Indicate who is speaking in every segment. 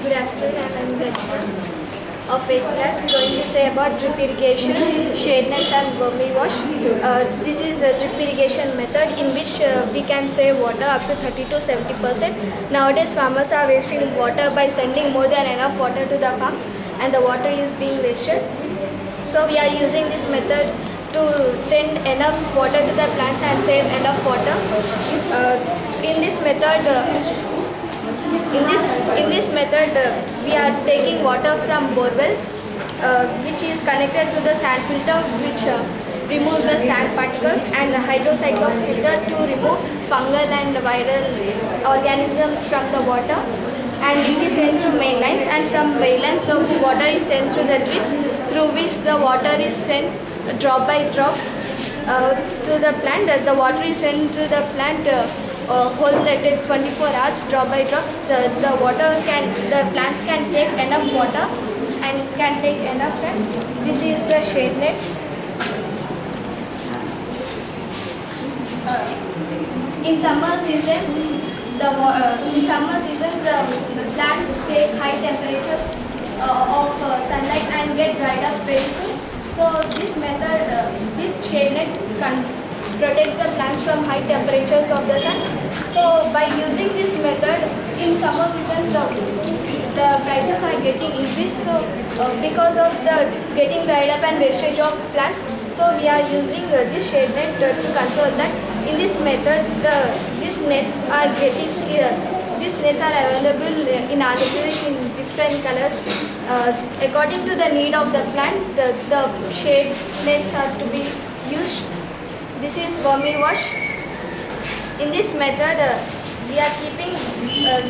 Speaker 1: Good afternoon, I am Garsha of 8th class going to say about drip irrigation, shade nets and vermi wash. This is a drip irrigation method in which we can save water up to 30 to 70%. Nowadays farmers are wasting water by sending more than enough water to the farms and the water is being wasted. So we are using this method to send enough water to the plants and save enough water. In this method, we are taking water from borewells, which is connected to the sand filter, which removes the sand particles, and the hydrocyclone filter to remove fungal and viral organisms from the water. And it is sent through main lines, and from main lines the water is sent through the drips, through which the water is sent drop by drop to the plant. The water is sent to the plant whole at 24 hours, drop by drop. The plants can take enough water and can take enough time. This is the shade net. In summer seasons, the plants take high temperatures of sunlight and get dried up very soon. So this method, this shade net protects the plants from high temperatures of the sun. So by using this method in summer season, the prices are getting increased. So because of the getting dried up and wastage of plants, so we are using this shade net to control that. In this method, these nets are available in Andhra Pradesh in different colors. According to the need of the plant, the shade nets are to be used. This is vermi wash. In this method, we are keeping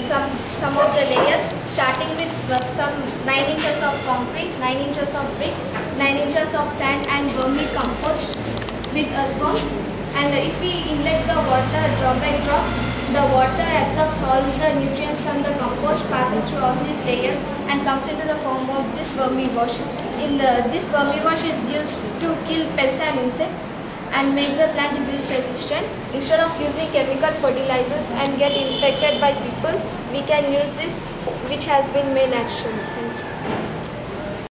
Speaker 1: some of the layers, starting with some 9 inches of concrete, 9 inches of bricks, 9 inches of sand and vermi compost with earthworms. And if we inlet the water drop by drop, the water absorbs all the nutrients from the compost, passes through all these layers and comes into the form of this vermi wash. This vermi wash is used to kill pests and insects and makes the plant disease resistant. Instead of using chemical fertilizers and get infected by people, we can use this which has been made naturally.